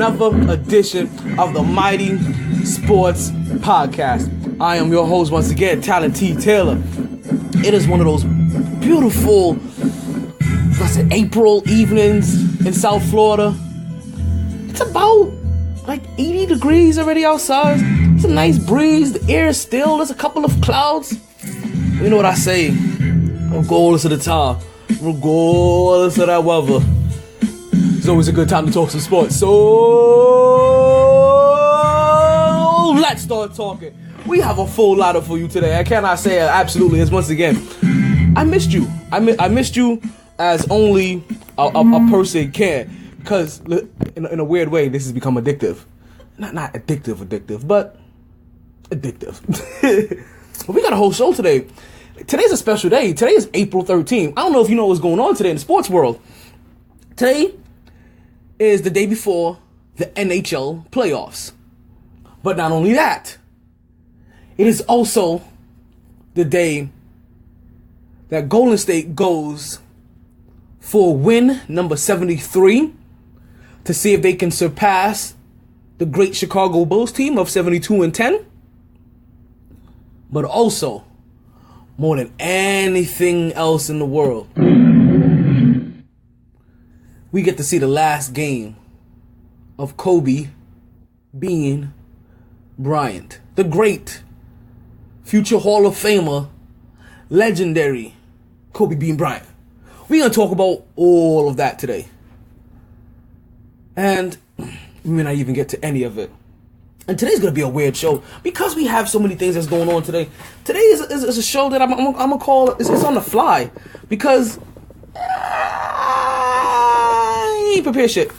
another edition of the MyT Sports Podcast. I am your host once again, Talent T. Taylor. It is one of those beautiful, April evenings in South Florida. It's about like 80 degrees already outside. It's a nice breeze. The air is still. There's a couple of clouds. You know what I say? Regardless of the time, regardless of that weather, it's always a good time to talk some sports. So let's start talking. We have a full lineup for you today. I cannot say it absolutely as once again. I missed you. I missed you as only a person can. Because in a weird way, this has become addictive. Not addictive, but addictive. But we got a whole show today. Today's a special day. Today is April 13th. I don't know if you know what's going on today in the sports world. Today is the day before the NHL playoffs. But not only that, it is also the day that Golden State goes for win number 73 to see if they can surpass the great Chicago Bulls team of 72-10. But also, more than anything else in the world, we get to see the last game of Kobe Bean Bryant, the great future Hall of Famer, legendary Kobe Bean Bryant. We're going to talk about all of that today. And we may not even get to any of it. And today's going to be a weird show because we have so many things that's going on today. Today is a show that I'm going to call, it's on the fly. Because I ain't prepared shit.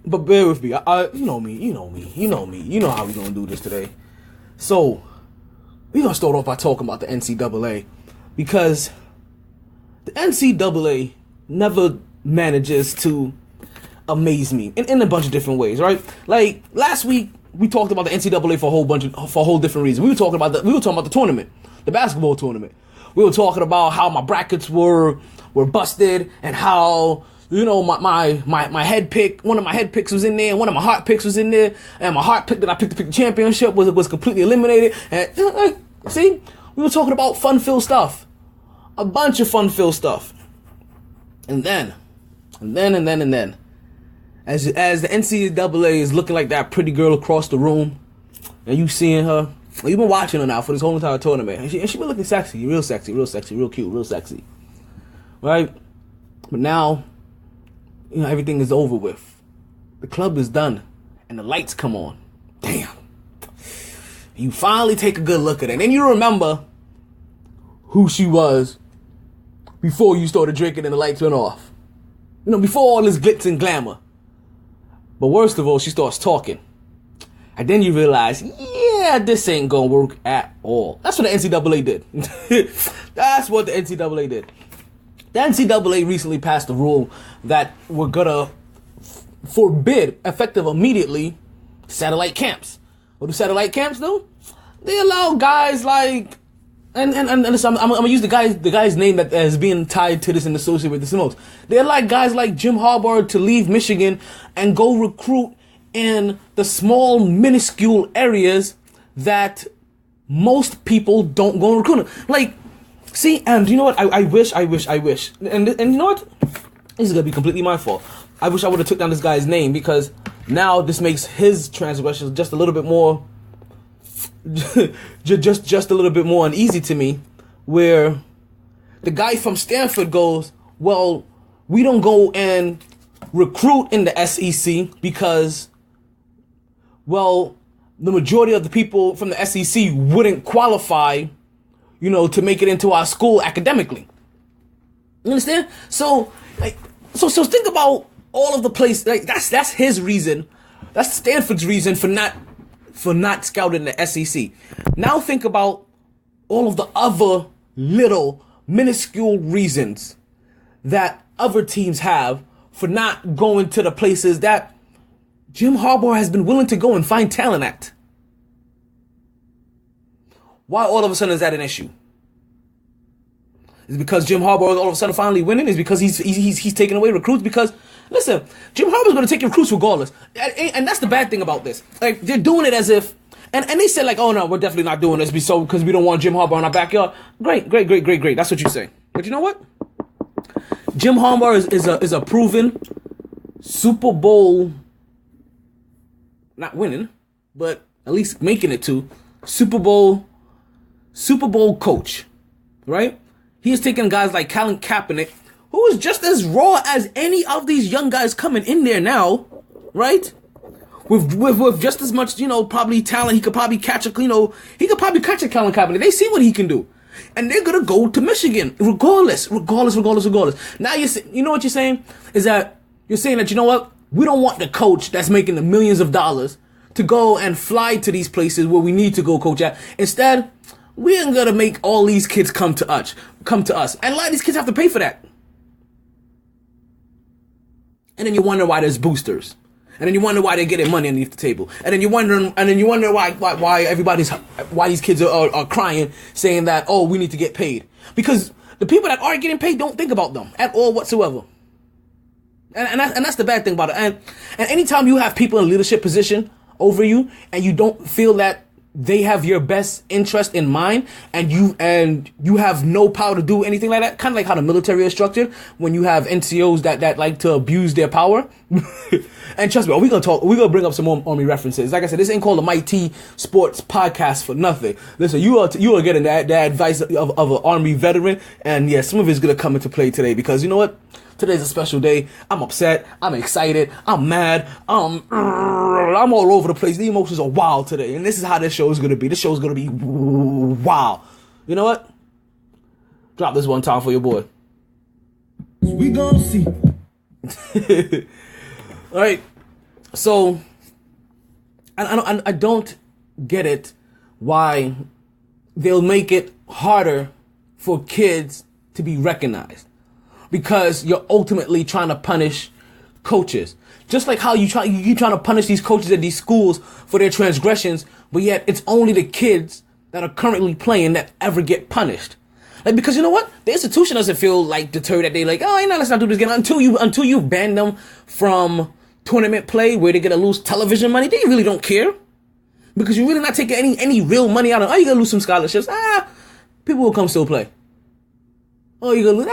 But bear with me. You know me. You know how we going to do this today. So, we're going to start off by talking about the NCAA. Because the NCAA never manages to amaze me in a bunch of different ways, right? Like last week we talked about the NCAA for a whole different reason. We were talking about the tournament, the basketball tournament. We were talking about how my brackets were busted and how my head pick, one of my head picks was in there, and one of my heart picks was in there, and my heart pick that I picked to pick the championship was completely eliminated. And see, we were talking about fun-filled stuff, a bunch of fun-filled stuff, and then. As the NCAA is looking like that pretty girl across the room, and you seeing her, well, you've been watching her now for this whole entire tournament, and she been looking sexy, real cute, real sexy, right? But now, everything is over with. The club is done, and the lights come on. Damn. You finally take a good look at it, and then you remember who she was before you started drinking and the lights went off. Before all this glitz and glamour. But worst of all, she starts talking. And then you realize, yeah, this ain't gonna work at all. That's what the NCAA did. That's what the NCAA did. The NCAA recently passed a rule that we're gonna forbid, effective immediately, satellite camps. What do satellite camps do? They allow guys like... And listen, I'm gonna use the guy's name that is being tied to this and associated with this the most. They're like guys like Jim Harbaugh to leave Michigan and go recruit in the small, minuscule areas that most people don't go recruit. Like, see, and you know what? I wish. And you know what? This is gonna be completely my fault. I wish I would have took down this guy's name because now this makes his transgressions just a little bit more. just a little bit more uneasy to me, where the guy from Stanford goes, well, we don't go and recruit in the SEC because, well, the majority of the people from the SEC wouldn't qualify, to make it into our school academically. You understand? So think about all of the places. Like that's his reason. That's Stanford's reason for not scouting the SEC. Now think about all of the other little minuscule reasons that other teams have for not going to the places that Jim Harbaugh has been willing to go and find talent at. Why all of a sudden is that an issue? Is it because Jim Harbaugh is all of a sudden finally winning? Is it because he's taking away recruits? Because Listen, Jim Harbaugh's going to take your recruits regardless. And that's the bad thing about this. Like, they're doing it as if, and they said like, oh no, we're definitely not doing this because we don't want Jim Harbaugh in our backyard. Great. That's what you say. But you know what? Jim Harbaugh is a proven Super Bowl, not winning, but at least making it to Super Bowl coach, right? He is taking guys like Colin Kaepernick, who is just as raw as any of these young guys coming in there now, right? With just as much, probably talent, he could probably catch a Colin Kaepernick. They see what he can do. And they're gonna go to Michigan, regardless. Now you know what you're saying? Is that you're saying that, you know what? We don't want the coach that's making the millions of dollars to go and fly to these places where we need to go coach at. Instead, we're gonna make all these kids come to us. And a lot of these kids have to pay for that. And then you wonder why there's boosters. And then you wonder why they're getting money underneath the table. And then you wonder why these kids are crying, saying that, oh, we need to get paid. Because the people that are getting paid don't think about them at all whatsoever. And that's the bad thing about it. And anytime you have people in leadership position over you, and you don't feel that they have your best interest in mind, and you have no power to do anything like that, kind of like how the military is structured, when you have NCOs that like to abuse their power. And trust me, we're gonna bring up some more Army references. Like I said, this ain't called a MyT Sports Podcast for nothing. Listen, you are getting the advice of an Army veteran, and yeah, some of it's gonna come into play today, because you know what? Today's a special day. I'm upset. I'm excited. I'm mad. I'm all over the place. The emotions are wild today. And this is how this show is going to be. This show is going to be wow. You know what? Drop this one time for your boy. We gonna see. All right. So, I don't get it why they'll make it harder for kids to be recognized. Because you're ultimately trying to punish coaches. Just like how you trying to punish these coaches at these schools for their transgressions, but yet it's only the kids that are currently playing that ever get punished. Like, because you know what? The institution doesn't feel like deterred that they like, oh, let's not do this again. Until you ban them from tournament play where they're gonna lose television money, they really don't care. Because you're really not taking any real money out of, you're gonna lose some scholarships. People will come still play. Oh, you're gonna lose,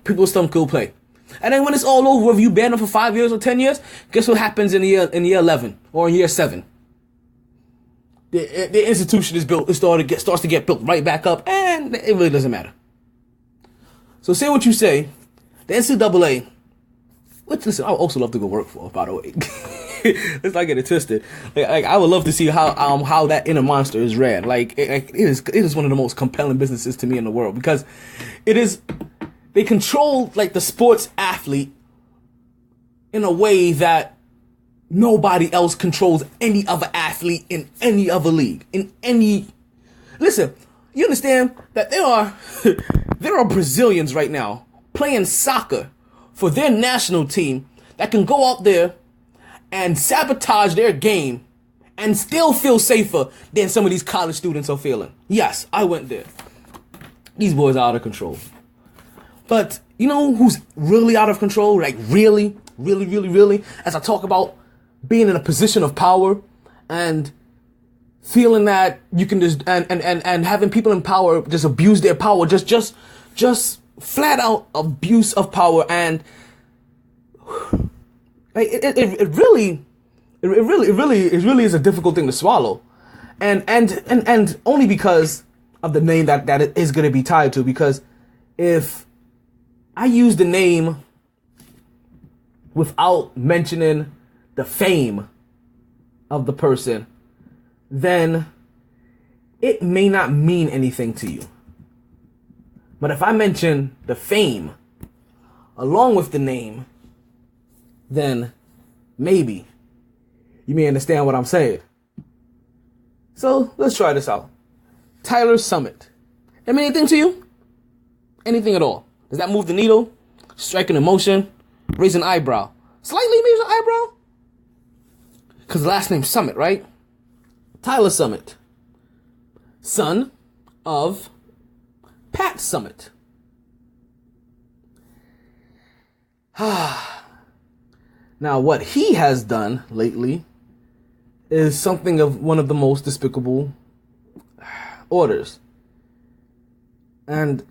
people still go play. And then when it's all over, if you ban them for 5 years or 10 years, guess what happens in year 11 or in year 7? The institution is built, it starts to get built right back up, and it really doesn't matter. So say what you say, the NCAA, which listen, I would also love to go work for, by the way. Let's not get it twisted. Like I would love to see how that inner monster is ran. Like it is one of the most compelling businesses to me in the world, because they control like the sports athlete in a way that nobody else controls any other athlete in any other league. Listen, you understand that there are Brazilians right now playing soccer for their national team that can go out there and sabotage their game and still feel safer than some of these college students are feeling. Yes, I went there. These boys are out of control. But you know who's really out of control? Like really, as I talk about being in a position of power and feeling that you can just and having people in power just abuse their power, just flat out abuse of power, and like it really is a difficult thing to swallow, and only because of the name that it is going to be tied to. Because if I use the name without mentioning the fame of the person, then it may not mean anything to you. But if I mention the fame along with the name, then maybe you may understand what I'm saying. So let's try this out. Tyler Summit. That mean anything to you? Anything at all? Does that move the needle? Strike an emotion? Raise an eyebrow? Slightly raise an eyebrow? Because the last name's Summit, right? Tyler Summit. Son of Pat Summit. Now, what he has done lately is something of one of the most despicable orders. And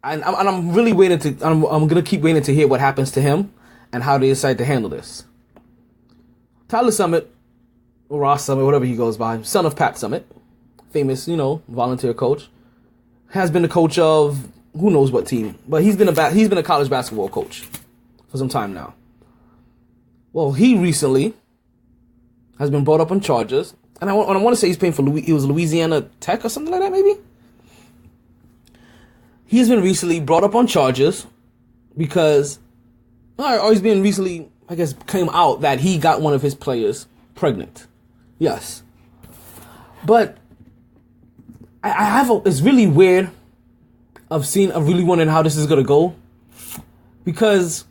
I'm really waiting to, I'm going to keep waiting to hear what happens to him and how they decide to handle this. Tyler Summit, or Ross Summit, whatever he goes by, son of Pat Summit, famous, volunteer coach, has been the coach of who knows what team, but he's been a college basketball coach for some time now. Well, he recently has been brought up on charges, and I want to say he's playing for he was Louisiana Tech or something like that, maybe. He's been recently brought up on charges because, or he's been recently, I guess, came out that he got one of his players pregnant. Yes, but it's really weird of really wondering how this is gonna go, because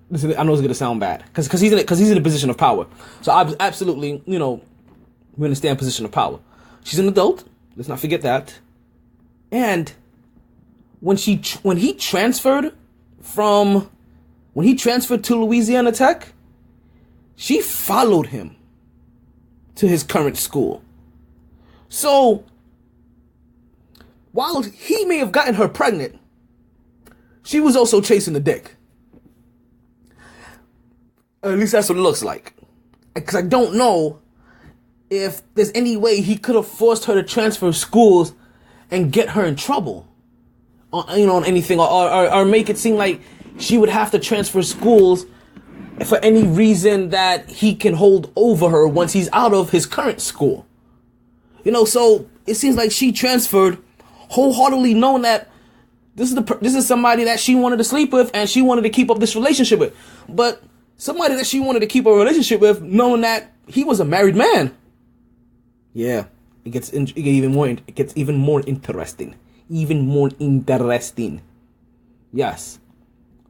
listen, I know it's gonna sound bad because he's in a position of power. So I absolutely, we understand position of power. She's an adult. Let's not forget that. And when he transferred to Louisiana Tech, she followed him to his current school. So while he may have gotten her pregnant, she was also chasing the dick. At least that's what it looks like. Because I don't know if there's any way he could have forced her to transfer schools and get her in trouble on anything, or make it seem like she would have to transfer schools for any reason that he can hold over her once he's out of his current school. So it seems like she transferred wholeheartedly knowing that this is somebody that she wanted to sleep with and she wanted to keep up this relationship with. But somebody that she wanted to keep a relationship with knowing that he was a married man. Yeah, it gets even more interesting. Even more interesting. Yes,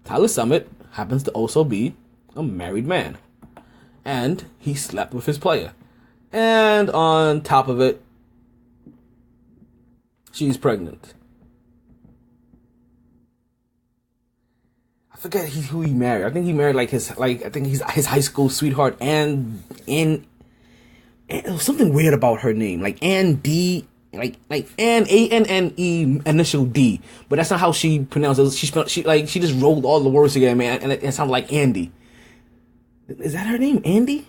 Tyler Summit happens to also be a married man, and he slept with his player. And on top of it, she's pregnant. I forget who he married. I think he married his high school sweetheart, and it was something weird about her name, like Ann D, like Ann, A-N-N-E, initial D, but that's not how she pronounced it. She just rolled all the words together, man, and it sounded like Andy. Is that her name, Andy?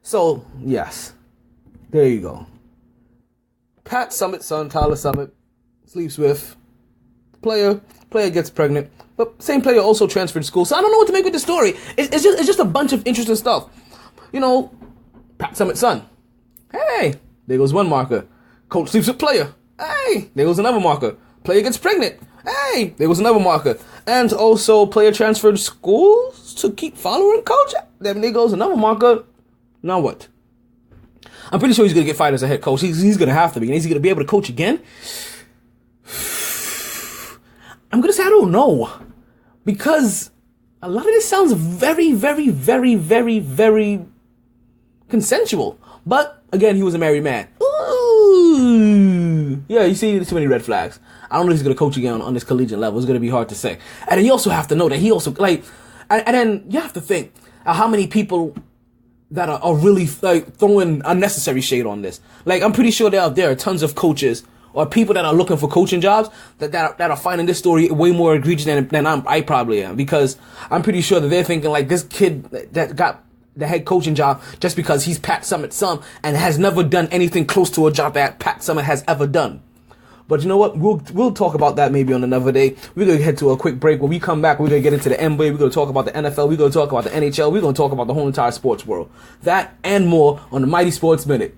So yes, there you go. Pat Summit's son, Tyler Summit, sleeps with player gets pregnant, but same player also transferred school. So I don't know what to make with the story. It's just a bunch of interesting stuff. Pat Summit's son. Hey, there goes one marker. Coach sleeps with player. Hey, there goes another marker. Player gets pregnant. Hey, there goes another marker. And also player transferred schools to keep following coach. Then there goes another marker. Now what? I'm pretty sure he's going to get fired as a head coach. He's going to have to be. And is he going to be able to coach again? I'm going to say I don't know. Because a lot of this sounds very, very, very, very, very consensual. But, again, he was a married man. Ooh. Yeah, you see too many red flags. I don't know if he's going to coach again on this collegiate level. It's going to be hard to say. And then you also have to know that he also, and then you have to think how many people that are really throwing unnecessary shade on this. I'm pretty sure there are tons of coaches or people that are looking for coaching jobs that are finding this story way more egregious than I probably am, because I'm pretty sure that they're thinking this kid that got the head coaching job just because he's Pat Summit's son and has never done anything close to a job that Pat Summit has ever done. But you know what? We'll talk about that maybe on another day. We're going to head to a quick break. When we come back, we're going to get into the NBA. We're going to talk about the NFL. We're going to talk about the NHL. We're going to talk about the whole entire sports world. That and more on the Mighty Sports Minute.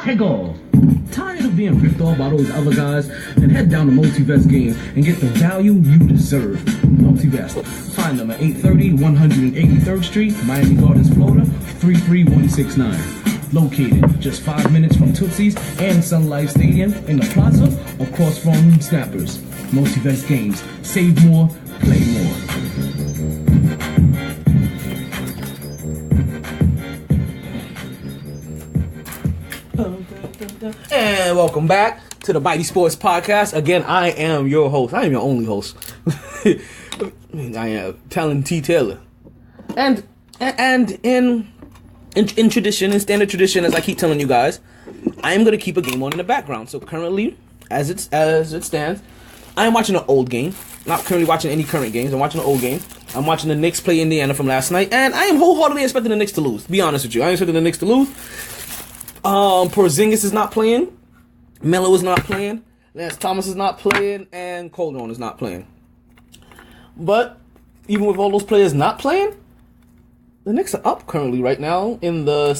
Tickle. Tired of being ripped off by those other guys? Then head down to Multivest Games and get the value you deserve. Multivest. Find them at 830 183rd Street, Miami Gardens, Florida, 33169. Located just 5 minutes from Tootsie's and Sun Life Stadium in the plaza across from Snappers. Multivest Games. Save more, play more. welcome back to the MyT Sports Podcast. Again, I am your host. I am your only host. I am Talon T. Taylor. And in tradition, in standard tradition, as I keep telling you guys, I am going to keep a game on in the background. So currently, as it stands, I am watching an old game. Not currently watching any current games. I'm watching an old game. I'm watching the Knicks play Indiana from last night, and I am wholeheartedly expecting the Knicks to lose. To be honest with you, I am expecting the Knicks to lose. Porzingis is not playing. Melo is not playing. Lance Thomas is not playing, and Calderon is not playing. But even with all those players not playing, the Knicks are up currently right now in the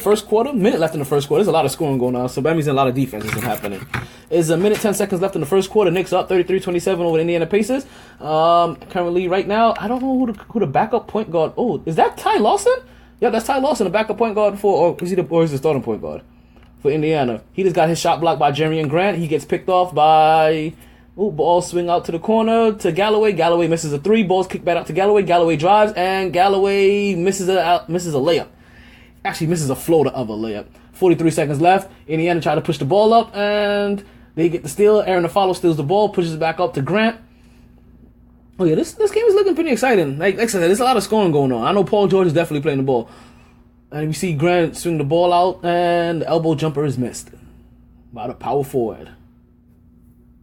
first quarter. Minute left in the first quarter. There's a lot of scoring going on, so that means a lot of defense isn't happening. There's a minute 10 seconds left in the first quarter. Knicks up 33-27 over the Indiana Pacers. Currently right now, I don't know who the backup point guard. Oh, is that Ty Lawson? Yeah, that's Ty Lawson, the backup point guard or is he the starting point guard for Indiana? He just got his shot blocked by Jeremy Grant. He gets picked off by. Ball swing out to the corner to Galloway. Galloway misses a three. Ball's kicked back out to Galloway. Galloway drives, and Galloway misses a layup. Actually, misses a floater of a layup. 43 seconds left. Indiana try to push the ball up, and they get the steal. Aaron Afalo steals the ball, pushes it back up to Grant. Oh yeah, this game is looking pretty exciting. Like I said, there's a lot of scoring going on. I know Paul George is definitely playing the ball. And we see Grant swing the ball out, and the elbow jumper is missed by the power forward.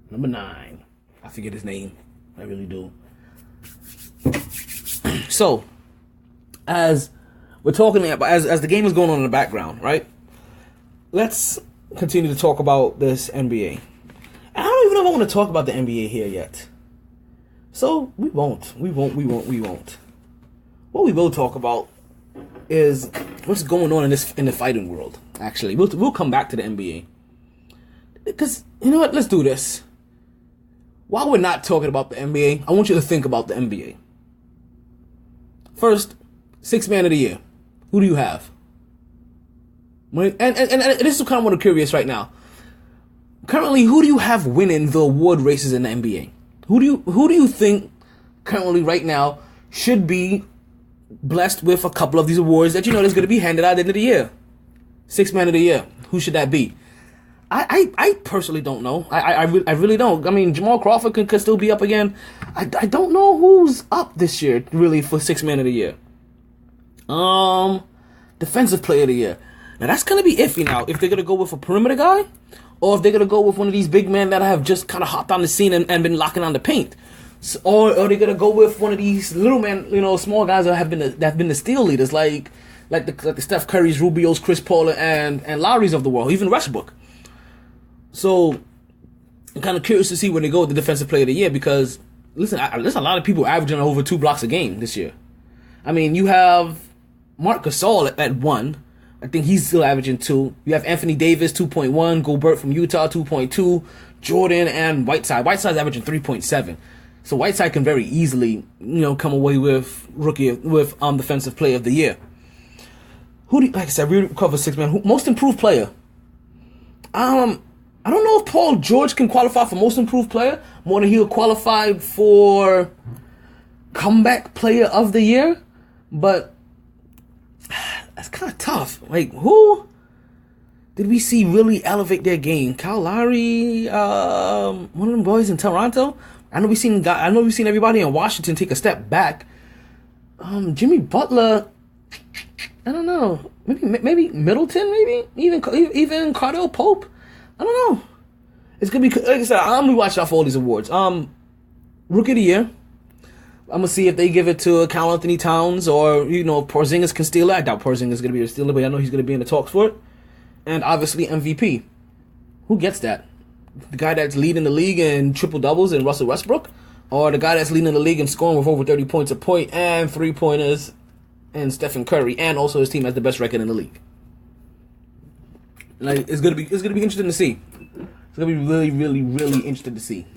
Number 9. I forget his name. I really do. So, as we're talking, as the game is going on in the background, right? Let's continue to talk about this NBA. And I don't even know if I want to talk about the NBA here yet. So, we won't. What we will talk about is what's going on in the fighting world, actually. We'll come back to the NBA. Because, you know what? Let's do this. While we're not talking about the NBA, I want you to think about the NBA. First, 6th man of the year. Who do you have? And this is kind of what I'm curious right now. Currently, who do you have winning the award races in the NBA? Who do you think currently right now should be blessed with a couple of these awards that you know that's going to be handed out at the end of the year? 6th man of the year. Who should that be? I personally don't know. I really don't. I mean, Jamal Crawford could still be up again. I don't know who's up this year, really, for 6th man of the year. Defensive player of the year. Now, that's going to be iffy now, if they're going to go with a perimeter guy, or if they're going to go with one of these big men that have just kind of hopped on the scene and been locking on the paint. So, or they're going to go with one of these little men, small guys that have been the steal leaders, like the Steph Curry's, Rubio's, Chris Paul, and Lowry's of the world, even Westbrook. So, I'm kind of curious to see when they go with the defensive player of the year because, listen, there's a lot of people averaging over 2 blocks a game this year. I mean, you have Marc Gasol at 1. I think he's still averaging 2. You have Anthony Davis, 2.1. Gobert from Utah, 2.2. Jordan and Whiteside. Whiteside's averaging 3.7. So Whiteside can very easily, come away with defensive player of the year. Like I said, we cover 6 man. Most improved player. I don't know if Paul George can qualify for most improved player more than he'll qualify for comeback player of the year, but that's kind of tough. Like, who did we see really elevate their game? Kyle Lowry, one of them boys in Toronto. I know we've seen everybody in Washington take a step back. Jimmy Butler, I don't know. Maybe Middleton, maybe even Cardell Pope. I don't know. It's gonna be, like I said, I'm gonna be watching out for all these awards. Rookie of the year. I'm gonna see if they give it to Karl Anthony Towns or Porzingis can steal it. I doubt Porzingis is gonna be a stealer, but I know he's gonna be in the talks for it. And obviously MVP. Who gets that? The guy that's leading the league in triple doubles in Russell Westbrook, or the guy that's leading the league in scoring with over 30 points a point and 3-pointers, and Stephen Curry, and also his team has the best record in the league. Like, it's gonna be interesting to see. It's gonna be really, really, really interesting to see.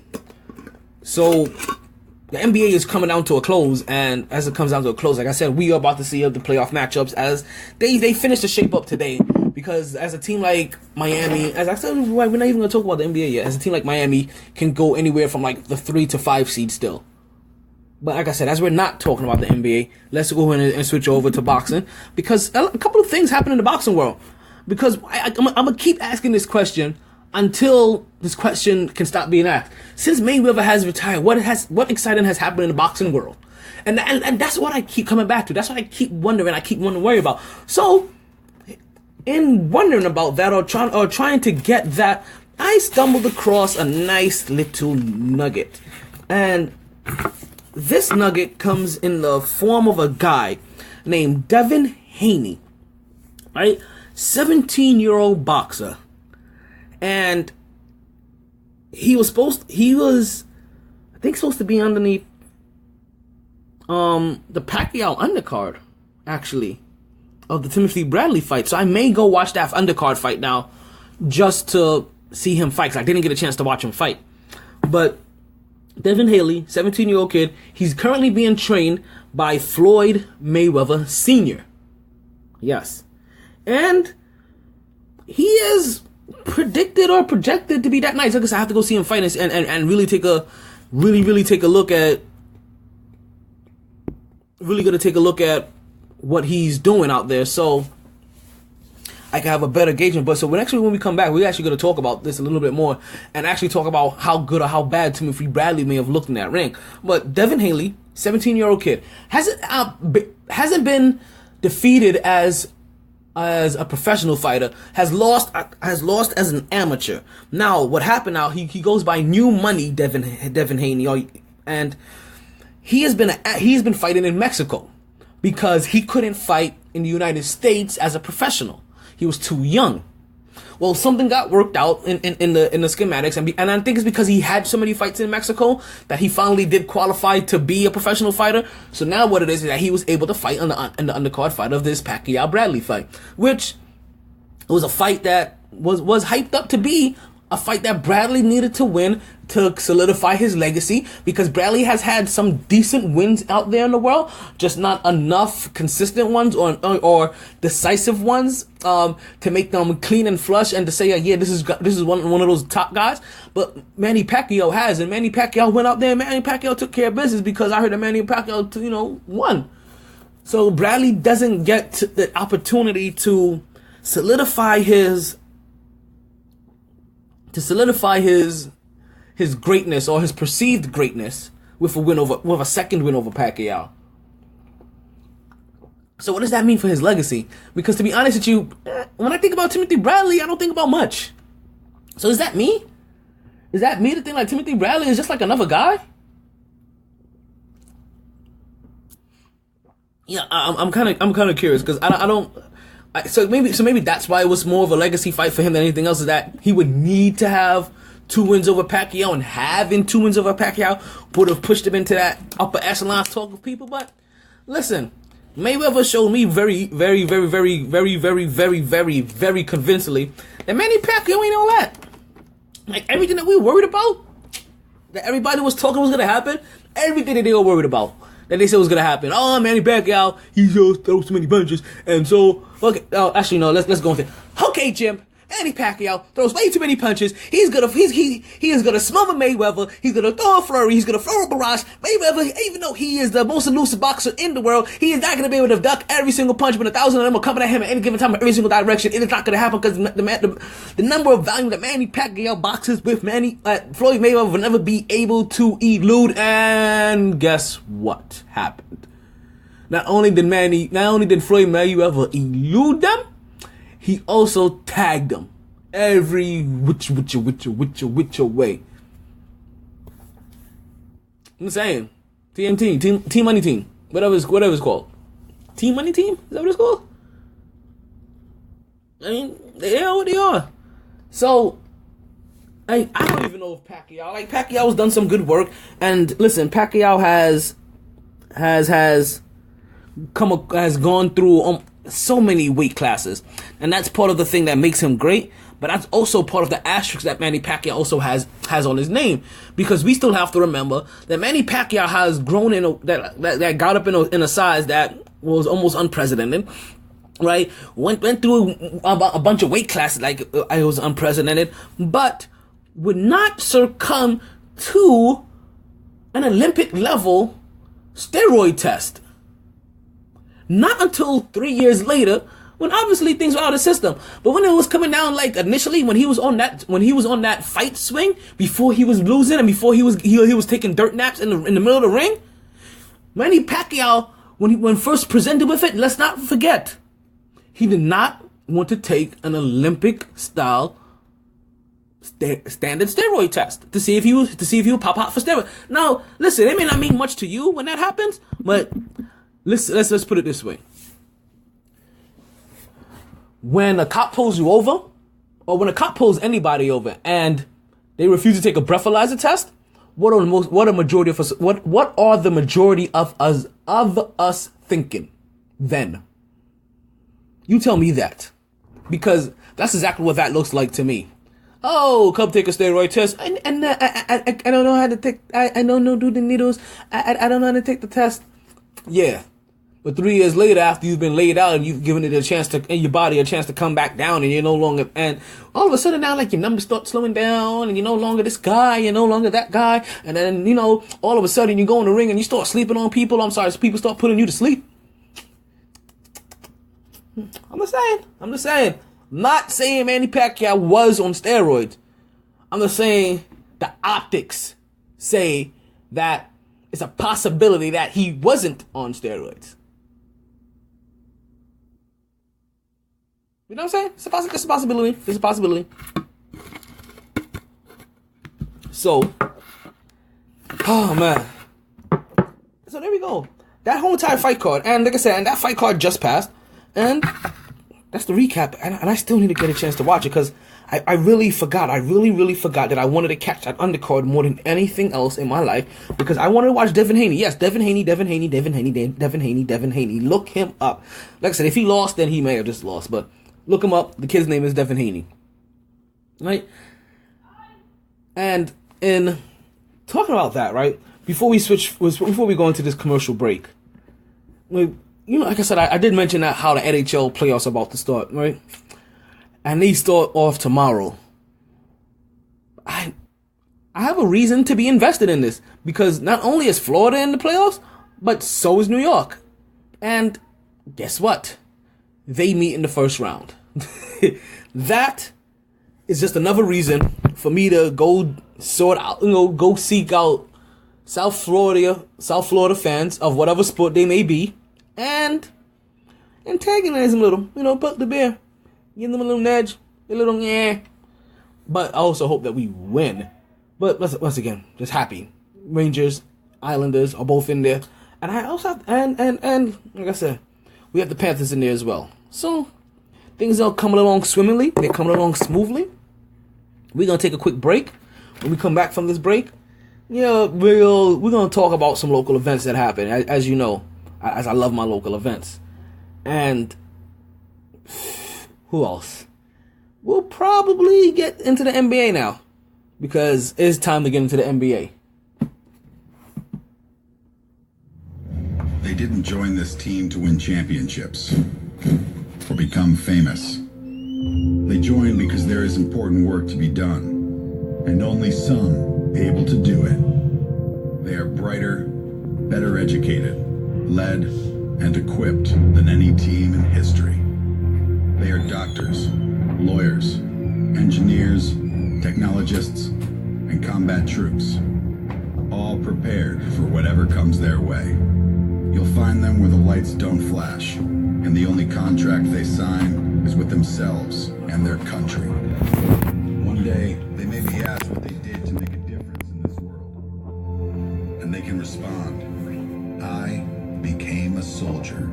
So, the NBA is coming down to a close, and as it comes down to a close, like I said, we are about to see the playoff matchups as they finish the shape up today. Because as a team like Miami, as I said, we're not even gonna talk about the NBA yet. As a team like Miami can go anywhere from like the 3 to 5 seed still. But like I said, as we're not talking about the NBA, let's go ahead and switch over to boxing because a couple of things happen in the boxing world. Because I'm gonna keep asking this question until this question can stop being asked. Since Mayweather has retired, what exciting has happened in the boxing world? And that's what I keep coming back to. That's what I keep wondering. I keep wanting to worry about. So, in wondering about that or trying to get that, I stumbled across a nice little nugget. And this nugget comes in the form of a guy named Devin Haney, right? 17-year-old boxer. And he was supposed to be underneath the Pacquiao undercard, actually, of the Timothy Bradley fight. So I may go watch that undercard fight now just to see him fight, 'cause I didn't get a chance to watch him fight. But Devin Haney, 17-year-old kid, he's currently being trained by Floyd Mayweather Sr. Yes. And he is predicted or projected to be that nice. I guess I have to go see him fight and really take a look at what he's doing out there, so I can have a better engagement. But so when we come back, we're actually going to talk about this a little bit more and actually talk about how good or how bad Timothy Bradley may have looked in that ring. But Devin Haney, 17-year-old kid, hasn't been defeated as a professional fighter, has lost as an amateur. Now, what happened now, he goes by New Money Devin Haney, and he has been fighting in Mexico because he couldn't fight in the United States as a professional. He was too young. Well, something got worked out in the schematics, and I think it's because he had so many fights in Mexico that he finally did qualify to be a professional fighter. So now what it is that he was able to fight in the undercard fight of this Pacquiao Bradley fight, which was a fight that was hyped up to be a fight that Bradley needed to win to solidify his legacy, because Bradley has had some decent wins out there in the world, just not enough consistent ones or decisive ones to make them clean and flush and to say, yeah, this is one of those top guys. But Manny Pacquiao has, and Manny Pacquiao went out there and Manny Pacquiao took care of business, because I heard that Manny Pacquiao won. So Bradley doesn't get the opportunity to solidify his greatness or his perceived greatness with a second win over Pacquiao. So what does that mean for his legacy? Because to be honest with you, when I think about Timothy Bradley, I don't think about much. So is that me? Is that me to think like Timothy Bradley is just like another guy? Yeah, I'm kind of curious, because I don't. So maybe that's why it was more of a legacy fight for him than anything else, is that he would need to have 2 wins over Pacquiao, and having 2 wins over Pacquiao would have pushed him into that upper echelon talk of people. But listen, Mayweather showed me very, very, very, very, very, very, very, very, very convincingly that Manny Pacquiao ain't all that. Like, everything that we were worried about, that everybody was talking was gonna happen, everything that they were worried about, that they said was gonna happen. Oh, Manny Pacquiao, he just throws too many punches, and so okay. Oh, actually, no. Let's go into it. Okay, Jim. Manny Pacquiao throws way too many punches. He is gonna smother Mayweather. He's gonna throw a flurry. He's gonna throw a barrage. Mayweather, even though he is the most elusive boxer in the world, he is not gonna be able to duck every single punch. But 1,000 of them are coming at him at any given time, in every single direction. It is not gonna happen, because the number of volume that Manny Pacquiao boxes with Floyd Mayweather will never be able to elude. And guess what happened? Not only did Floyd Mayweather elude them, he also tagged them every which way. I'm saying, TMT, Team Money Team, whatever it's called. Team Money Team? Is that what it's called? I mean, they are what they are. So, I don't even know if Pacquiao's done some good work. And listen, Pacquiao has gone through so many weight classes, and that's part of the thing that makes him great. But that's also part of the asterisk that Manny Pacquiao also has on his name, because we still have to remember that Manny Pacquiao has grown that got up in a size that was almost unprecedented, right? Went through a bunch of weight classes like it was unprecedented, but would not succumb to an Olympic level steroid test. Not until 3 years later, when obviously things were out of the system. But when it was coming down, like initially when he was on that fight swing, before he was losing and before he was taking dirt naps in the middle of the ring, Manny Pacquiao, when first presented with it, let's not forget, he did not want to take an Olympic style standard steroid test to see if he would pop out for steroid. Now, listen, it may not mean much to you when that happens, but let's put it this way. When a cop pulls you over, or when a cop pulls anybody over and they refuse to take a breathalyzer test, what are the majority of us thinking then? You tell me that. Because that's exactly what that looks like to me. Oh, come take a steroid test. I don't know how to take, I don't know, do the needles. I don't know how to take the test. Yeah. But 3 years later, after you've been laid out and you've given it a chance to, and your body a chance to come back down, and you're no longer, and all of a sudden now, like, your numbers start slowing down, and you're no longer this guy, you're no longer that guy, and then, all of a sudden you go in the ring and you start sleeping on people. So people start putting you to sleep. I'm just saying. Not saying Manny Pacquiao was on steroids. I'm just saying the optics say that it's a possibility that he wasn't on steroids. You know what I'm saying? It's a possibility. It's a possibility. So, oh man. So there we go. That whole entire fight card, and like I said, and that fight card just passed, and that's the recap. And I still need to get a chance to watch it because I really forgot. I really forgot that I wanted to catch that undercard more than anything else in my life because I wanted to watch Devin Haney. Yes, Devin Haney. Look him up. Like I said, if he lost, then he may have just lost, but look him up. The kid's name is Devin Haney. Right? And in talking about that, right? Before we go into this commercial break, like I said, I did mention that how the NHL playoffs are about to start, right? And they start off tomorrow. I have a reason to be invested in this because not only is Florida in the playoffs, but so is New York. And guess what? They meet in the first round. That is just another reason for me to go go seek out South Florida fans of whatever sport they may be, and antagonize them a little, poke the bear, give them a little nudge, a little yeah. But I also hope that we win. But once again, just happy. Rangers, Islanders are both in there, and I also have, and like I said, we have the Panthers in there as well. So things are coming along swimmingly. They're coming along smoothly. We're gonna take a quick break. When we come back from this break, we're gonna talk about some local events that happen. As you know, as I love my local events. And who else? We'll probably get into the NBA now because it's time to get into the NBA. They didn't join this team to win championships or become famous. They joined because there is important work to be done, and only some able to do it. They are brighter, better educated, led, and equipped than any team in history. They are doctors, lawyers, engineers, technologists, and combat troops, all prepared for whatever comes their way. You'll find them where the lights don't flash, and the only contract they sign is with themselves and their country. One day, they may be asked what they did to make a difference in this world. And they can respond, I became a soldier.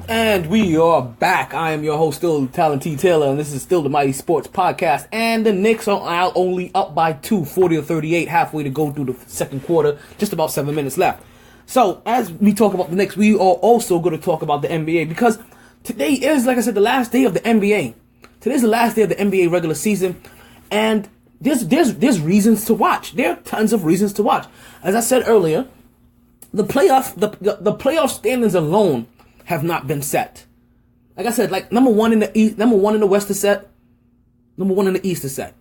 And we are back. I am your host, still Talent T. Taylor, and this is still the MyT Sports Podcast. And the Knicks are only up by 2, 40-38, halfway to go through the second quarter, just about 7 minutes left. So, as we talk about the Knicks, we are also going to talk about the NBA, because today is, like I said, the last day of the NBA. Today's the last day of the NBA regular season, and there's reasons to watch. There are tons of reasons to watch. As I said earlier, the playoff standings alone have not been set. Like I said, like number one in the East, number one in the West is set. Number one in the East is set.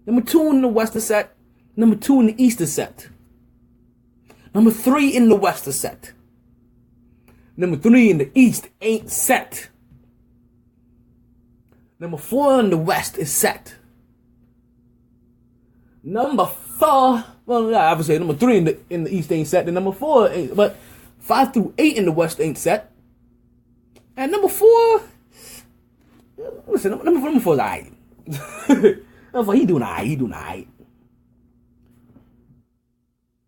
Number 2 in the West is set. Number 2 in the East is set. Number 3 in the West is set. Number 3 in the East ain't set. Number 4 in the West is set. Number 4, well, I would say number 3 in the East ain't set. And number 4 ain't, but 5 through 8 in the West ain't set. And number 4, listen, number 4 is alright. Number 4, he doing alright.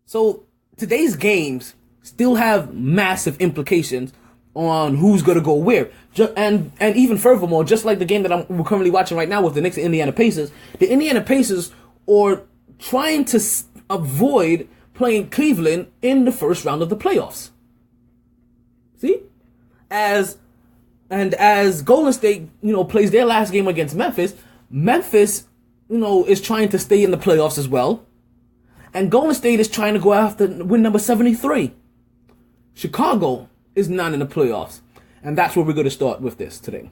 So today's games still have massive implications on who's gonna go where. And even furthermore, just like the game that we're currently watching right now with the Knicks and Indiana Pacers, the Indiana Pacers are trying to avoid playing Cleveland in the first round of the playoffs. See? As Golden State, plays their last game against Memphis, is trying to stay in the playoffs as well. And Golden State is trying to go after win number 73. Chicago is not in the playoffs. And that's where we're going to start with this today.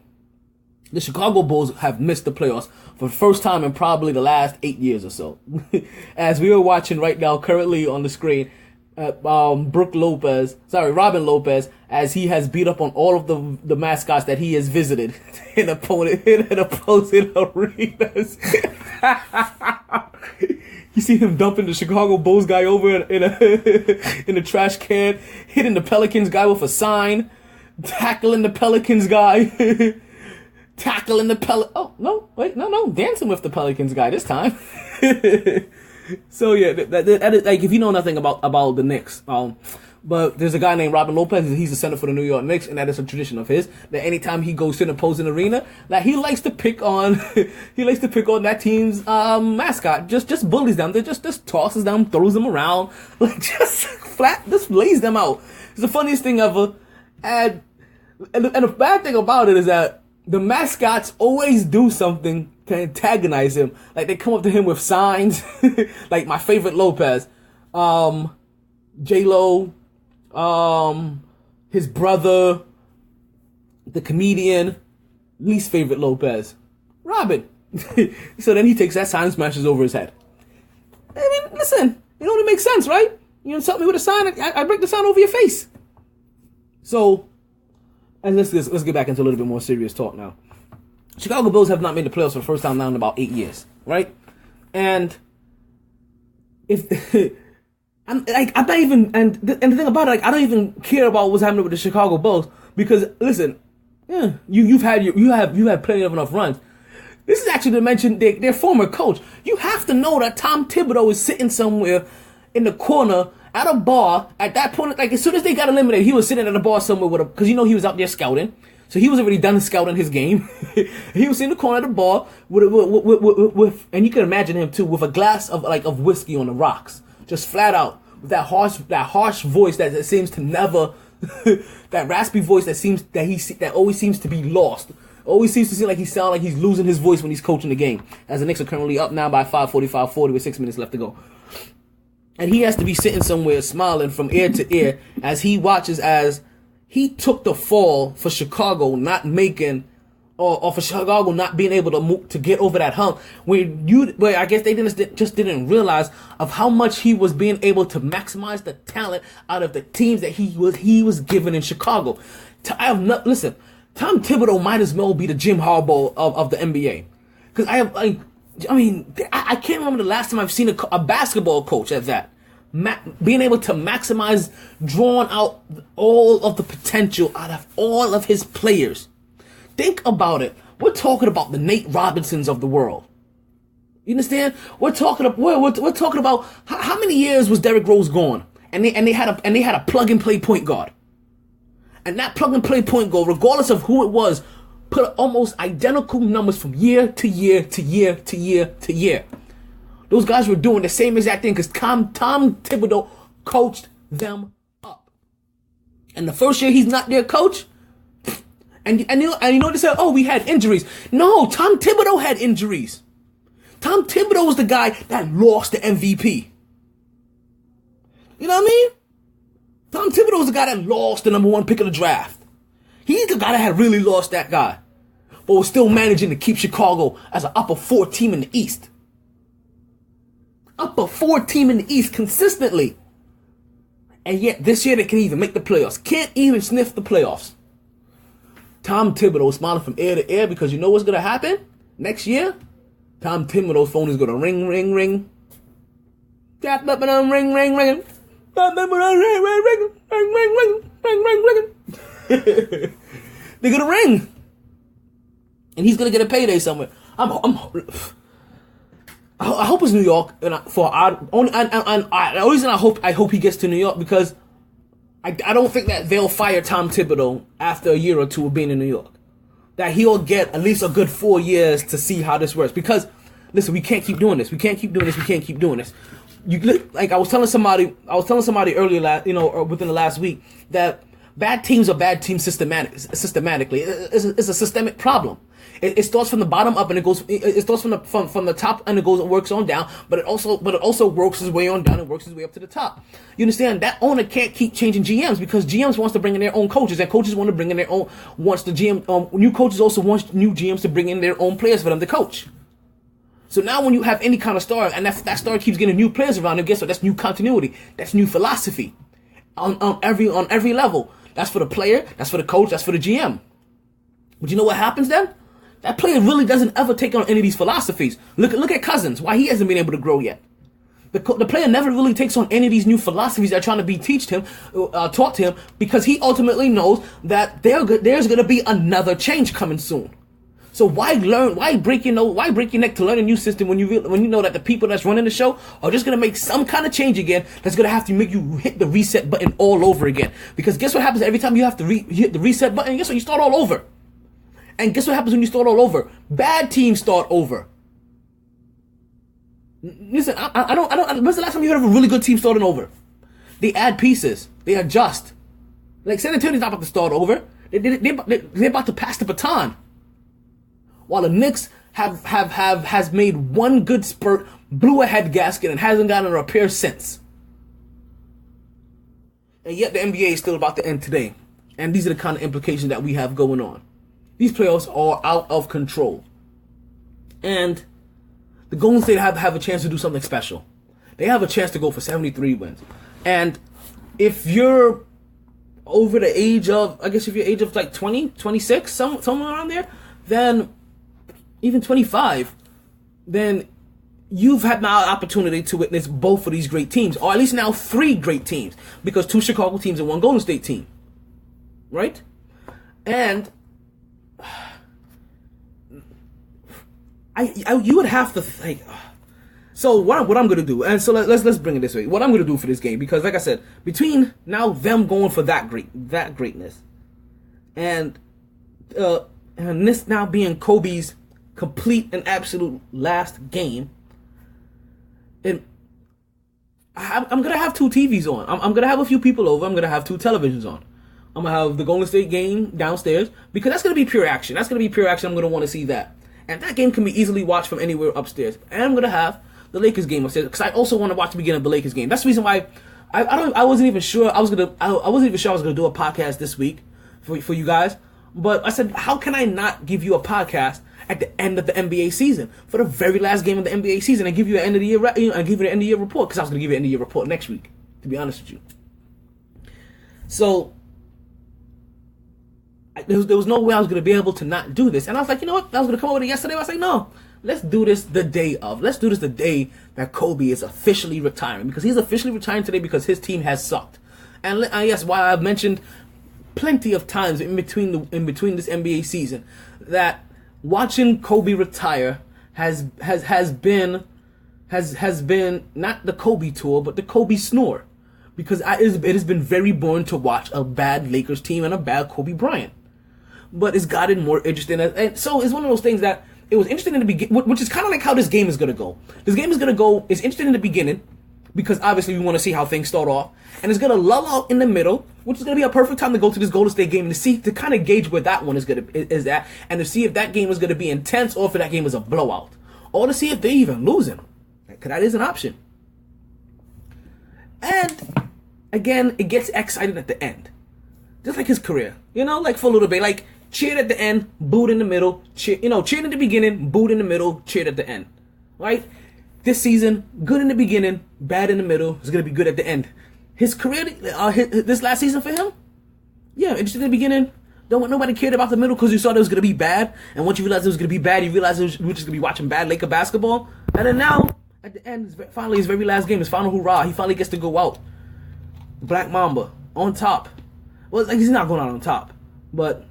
The Chicago Bulls have missed the playoffs for the first time in probably the last 8 years or so. As we are watching right now, currently on the screen, Robin Lopez, as he has beat up on all of the mascots that he has visited in opposing arenas. You see him dumping the Chicago Bulls guy over in a trash can, hitting the Pelicans guy with a sign, tackling the Pelicans guy, dancing with the Pelicans guy this time. So yeah, that is, like, if you know nothing about the Knicks, but there's a guy named Robin Lopez. He's the center for the New York Knicks, and that is a tradition of his. That anytime he goes to an opposing arena, that he likes to pick on that team's mascot. Just bullies them. They just tosses them, throws them around, like just lays them out. It's the funniest thing ever. And the bad thing about it is that the mascots always do something to antagonize him. Like, they come up to him with signs, like my favorite Lopez, J-Lo, his brother, the comedian, least favorite Lopez, Robin. So then he takes that sign and smashes over his head. I mean, listen, it makes sense, right? You insult me with a sign, I break the sign over your face. So, and let's get back into a little bit more serious talk now. Chicago Bulls have not made the playoffs for the first time now in about 8 years, right? And if I'm not even, and the thing about it, like, I don't even care about what's happening with the Chicago Bulls, because listen, yeah, you have plenty of enough runs. This is actually to mention their former coach. You have to know that Tom Thibodeau is sitting somewhere in the corner at a bar at that point. Like, as soon as they got eliminated, he was sitting at a bar somewhere because he was out there scouting. So he was already done scouting his game. He was in the corner of the bar with and you can imagine him too, with a glass of whiskey on the rocks, just flat out, with that harsh voice that seems to never, that raspy voice that always seems to be lost. Always seems to seem like he sounds like he's losing his voice when he's coaching the game. As the Knicks are currently up now by 40 with 6 minutes left to go. And he has to be sitting somewhere smiling from ear to ear as he watches as he took the fall for Chicago not making, or for Chicago not being able to get over that hump. Where I guess they didn't realize of how much he was being able to maximize the talent out of the teams that he was given in Chicago. Listen, Tom Thibodeau might as well be the Jim Harbaugh of the NBA, because I can't remember the last time I've seen a basketball coach at that. Being able to maximize, drawing out all of the potential out of all of his players. Think about it. We're talking about the Nate Robinsons of the world. You understand? We're talking about how many years was Derrick Rose gone, and they had a plug and play point guard, and that plug and play point guard, regardless of who it was, put almost identical numbers from year to year to year to year to year. Those guys were doing the same exact thing because Tom Thibodeau coached them up. And the first year he's not their coach, and you know what they said? Oh, we had injuries. No, Tom Thibodeau had injuries. Tom Thibodeau was the guy that lost the MVP. You know what I mean? Tom Thibodeau was the guy that lost the number 1 pick of the draft. He's the guy that had really lost that guy, but was still managing to keep Chicago as an upper 4 team in the East. upper 4 team in the East consistently. And yet this year they can't even make the playoffs. Can't even sniff the playoffs. Tom Thibodeau smiling from ear to ear because you know what's going to happen? Next year, Tom Thibodeau's phone is going to ring, ring, ring. Tap up and ring, ring, ring. Tap up and ring, ring, ring, ring, ring, ring, ring, ring, ring. They're going to ring. And he's going to get a payday somewhere. I hope it's New York. And the reason I hope he gets to New York because I don't think that they'll fire Tom Thibodeau after a year or two of being in New York. That he'll get at least a good 4 years to see how this works. Because, listen, we can't keep doing this. We can't keep doing this. Like I was telling somebody earlier, within the last week, that bad teams are bad teams systematically. It's a systemic problem. It starts from the bottom up and it goes. It starts from the top and it works on down. But it also works its way on down and works its way up to the top. You understand? That owner can't keep changing GMs because GMs wants to bring in their own coaches and coaches want to bring in their own. New coaches also want new GMs to bring in their own players for them to coach. So now when you have any kind of star and that star keeps getting new players around him, guess what? That's new continuity. That's new philosophy on every level. That's for the player. That's for the coach. That's for the GM. But you know what happens then? That player really doesn't ever take on any of these philosophies. Look at Cousins. Why he hasn't been able to grow yet. The player never really takes on any of these new philosophies that are trying to be taught to him because he ultimately knows that there's going to be another change coming soon. So why break your neck to learn a new system when you know that the people that's running the show are just going to make some kind of change again that's going to have to make you hit the reset button all over again. Because guess what happens every time you have to hit the reset button? Guess what? You start all over. And guess what happens when you start all over? Bad teams start over. Listen, I don't. When's the last time you heard of a really good team starting over? They add pieces. They adjust. Like San Antonio's not about to start over. They're about to pass the baton. While the Knicks has made one good spurt, blew a head gasket, and hasn't gotten a repair since. And yet the NBA is still about to end today. And these are the kind of implications that we have going on. These playoffs are out of control. And the Golden State have a chance to do something special. They have a chance to go for 73 wins. And if you're over the age of, like 20, 26, somewhere around there, then even 25, then you've had now an opportunity to witness both of these great teams, or at least now 3 great teams, because 2 Chicago teams and 1 Golden State team. Right? And you would have to think. So what I'm gonna do, and so let's bring it this way. What I'm gonna do for this game, because like I said, between now them going for that greatness, and this now being Kobe's complete and absolute last game, and I'm gonna have 2 TVs on. I'm gonna have a few people over. I'm gonna have 2 televisions on. I'm gonna have the Golden State game downstairs because that's gonna be pure action. I'm gonna want to see that. And that game can be easily watched from anywhere upstairs. And I'm going to have the Lakers game upstairs because I also want to watch the beginning of the Lakers game. That's the reason why I wasn't even sure I was going to do a podcast this week for you guys. But I said, how can I not give you a podcast at the end of the NBA season for the very last game of the NBA season and give you an end of the year and give you an end of the year report? Because I was going to give you an end of the year report next week, to be honest with you. So there was no way I was going to be able to not do this. And I was like, you know what? I was going to come over to yesterday. I was like, no, let's do this the day of. Let's do this the day that Kobe is officially retiring. Because he's officially retiring today because his team has sucked. And yes, while I've mentioned plenty of times in between this NBA season that watching Kobe retire has been not the Kobe tour, but the Kobe snore. Because it has been very boring to watch a bad Lakers team and a bad Kobe Bryant. But it's gotten more interesting. And so it's one of those things that it was interesting in the beginning, which is kind of like how this game is going to go. This game is going to go, it's interesting in the beginning, because obviously we want to see how things start off. And it's going to lull out in the middle, which is going to be a perfect time to go to this Golden State game and to kind of gauge where that one is at, and to see if that game is going to be intense or if that game is a blowout. Or to see if they're even losing. Because that is an option. And again, it gets excited at the end. Just like his career. Like for a little bit. Like, cheered at the end, booed in the middle. Cheered in the beginning, booed in the middle, cheered at the end. Right? this season, good in the beginning, bad in the middle. It's gonna be good at the end. His career, this last season for him, yeah, interesting in the beginning. Nobody cared about the middle because you saw it was gonna be bad, and once you realized it was gonna be bad, you realized you were just gonna be watching bad Laker basketball. And then now, at the end, finally his very last game, his final hurrah. He finally gets to go out. Black Mamba on top. Well, like, he's not going out on top, but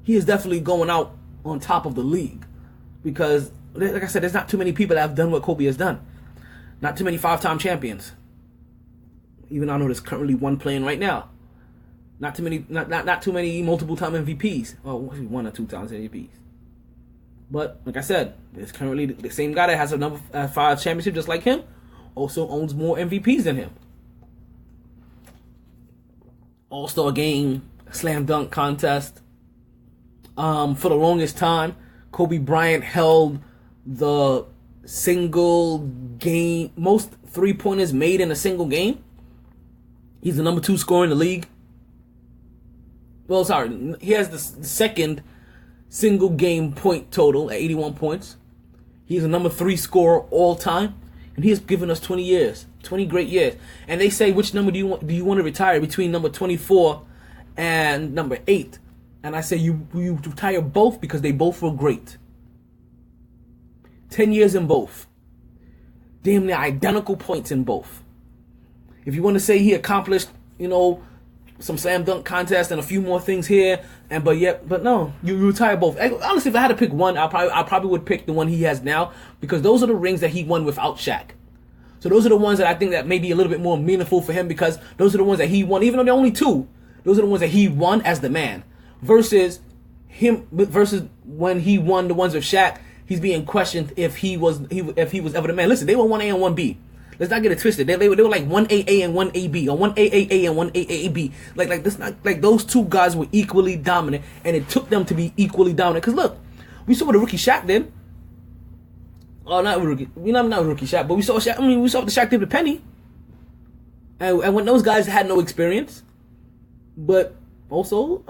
he is definitely going out on top of the league because, like I said, there's not too many people that have done what Kobe has done. Not too many 5-time champions. Even I know there's currently one playing right now. Not too many, not too many multiple-time MVPs. Oh, 1 or 2 times MVPs. But like I said, there's currently the same guy that has a number 5 championship just like him, also owns more MVPs than him. All-Star game, slam dunk contest. For the longest time, Kobe Bryant held the single game, most 3-pointers made in a single game. He's the number 2 scorer in the league. Well, sorry, he has the second single game point total at 81 points. He's the number 3 scorer all time, and he has given us 20 years, 20 great years. And they say, which number do you want to retire between number 24 and number 8? And I say you retire both because they both were great. 10 years in both. Damn near identical points in both. If you want to say he accomplished, some slam dunk contest and a few more things here, but no, you retire both. Honestly, if I had to pick one, I probably would pick the one he has now because those are the rings that he won without Shaq. So those are the ones that I think that may be a little bit more meaningful for him because those are the ones that he won, even though they're only 2. Those are the ones that he won as the man. Versus when he won the ones with Shaq, he's being questioned if he was ever the man. Listen, they were 1A and 1B. Let's not get it twisted. They were like 1AA and 1AB, or 1AAA and 1AAB. Like this, like those 2 guys were equally dominant, and it took them to be equally dominant. Because look, we saw what the rookie Shaq did. Oh, not rookie. Not rookie Shaq, but we saw Shaq. We saw what the Shaq did with Penny. And when those guys had no experience, but also,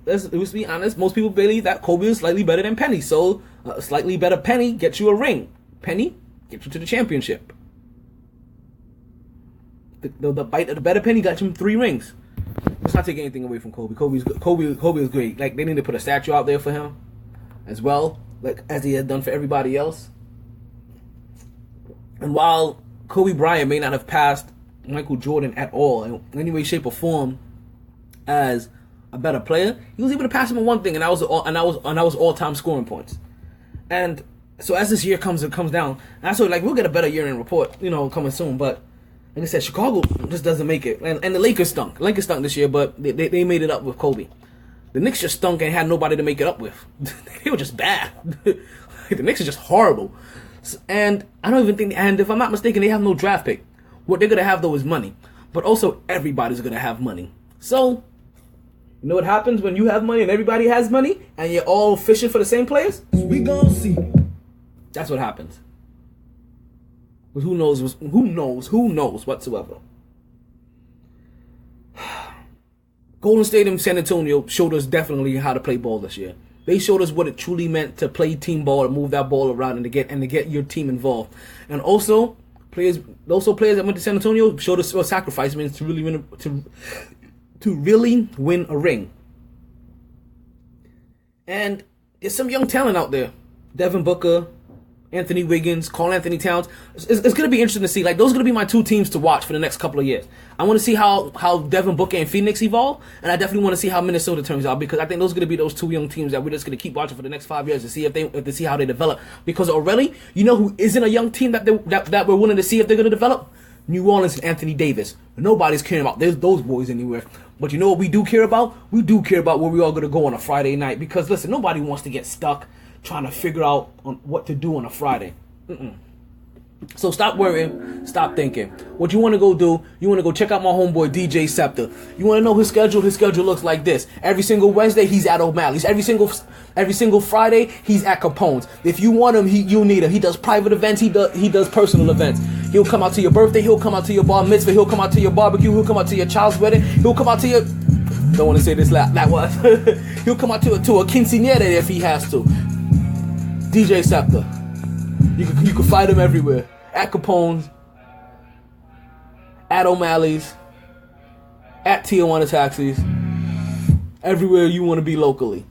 let's be honest. Most people believe that Kobe is slightly better than Penny. So, a slightly better Penny gets you a ring. Penny gets you to the championship. The better Penny got him 3 rings. Let's not take anything away from Kobe. Kobe is great. Like, they need to put a statue out there for him as well, like as he had done for everybody else. And while Kobe Bryant may not have passed Michael Jordan at all in any way, shape, or form as a better player, he was able to pass him on one thing, and that was all-time scoring points. And so as this year comes down, and I sort of like we'll get a better year-end report, coming soon, but. Like I said, Chicago just doesn't make it. And the Lakers stunk. Lakers stunk this year, but they made it up with Kobe. The Knicks just stunk and had nobody to make it up with. They were just bad. The Knicks are just horrible. And I don't even think, and if I'm not mistaken, they have no draft pick. What they're going to have, though, is money. But also, everybody's going to have money. So, you know what happens when you have money and everybody has money, and you're all fishing for the same players? We gonna see. That's what happens. But who knows whatsoever. Golden State and San Antonio showed us definitely how to play ball this year. They showed us what it truly meant to play team ball, to move that ball around, and to get your team involved. And also players that went to San Antonio showed us what sacrifice means to really win a ring. And there's some young talent out there. Devin Booker, Anthony Wiggins, Karl Anthony Towns. It's going to be interesting to see. Like, those are going to be my 2 teams to watch for the next couple of years. I want to see how Devin Booker and Phoenix evolve, and I definitely want to see how Minnesota turns out, because I think those are going to be those 2 young teams that we're just going to keep watching for the next 5 years to see to see how they develop. Because already, who isn't a young team that we're willing to see if they're going to develop? New Orleans and Anthony Davis. Nobody's caring about those boys anywhere. But you know what we do care about? We do care about where we are going to go on a Friday night. Because listen, nobody wants to get stuck trying to figure out on what to do on a Friday. So stop worrying, stop thinking. What you want to go do, you want to go check out my homeboy DJ Scepter. You want to know his schedule? His schedule looks like this. Every single Wednesday, he's at O'Malley's. Every single Friday, he's at Capone's. If you want him, you need him. He does private events, he does personal events. He'll come out to your birthday, he'll come out to your bar mitzvah, he'll come out to your barbecue, he'll come out to your child's wedding, he'll come out to your... Don't want to say this that was. He'll come out to a quinceañera if he has to. DJ Scepter. You can find him everywhere. at Capone's, at O'Malley's, at Tijuana Taxis, everywhere you want to be locally.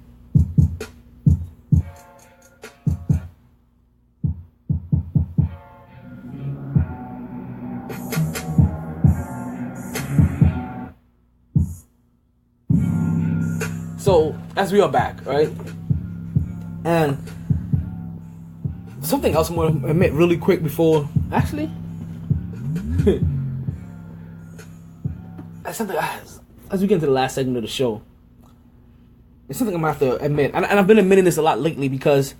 So, as we are back, right? And something else I'm going to admit really quick before... Actually... something, as we get into the last segment of the show, it's something I'm going to have to admit. And I've been admitting this a lot lately because,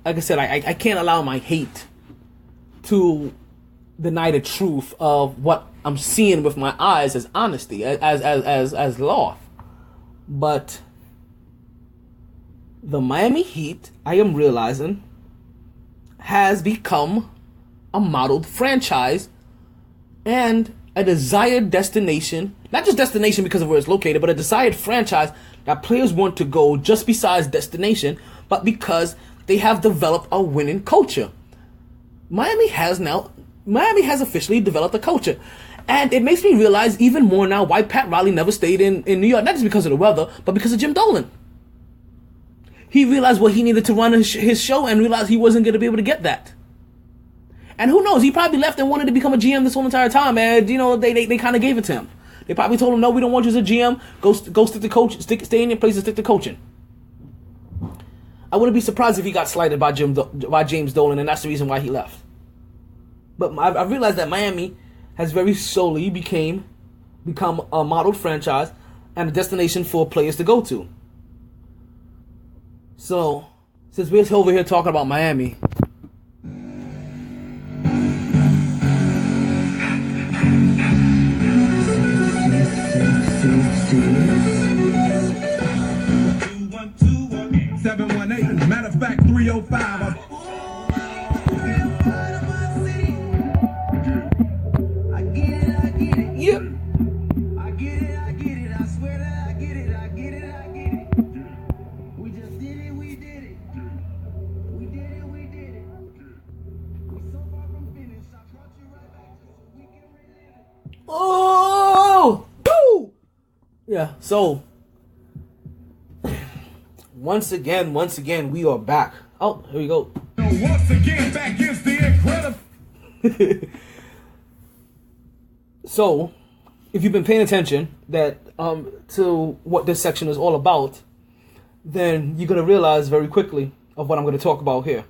like I said, I can't allow my hate to deny the truth of what I'm seeing with my eyes as honesty, as law. But the Miami Heat, I am realizing, has become a modeled franchise and a desired destination. Not just destination because of where it's located, but a desired franchise that players want to go just besides destination, but because they have developed a winning culture. Miami has officially developed a culture. And it makes me realize even more now why Pat Riley never stayed in New York. Not just because of the weather, but because of Jim Dolan. He realized what he needed to run his show and realized he wasn't going to be able to get that. And who knows, he probably left and wanted to become a GM this whole entire time. And, you know, they kind of gave it to him. They probably told him, no, we don't want you as a GM. Go stick to coach. Stay in your place and stick to coaching. I wouldn't be surprised if he got slighted by James Dolan, and that's the reason why he left. But I realized that Miami has very slowly become a modeled franchise and a destination for players to go to. So, since we're over here talking about Miami, matter of fact, 305. Yep. I get it. I swear that I get it. We just did it. We did it. We so far from finish. I brought you right back so we can relive it. Oh! Woo! Yeah, so once again, we are back. Oh, here we go. Once again, back is the incredible. So, if you've been paying attention to what this section is all about, then you're gonna realize very quickly of what I'm gonna talk about here.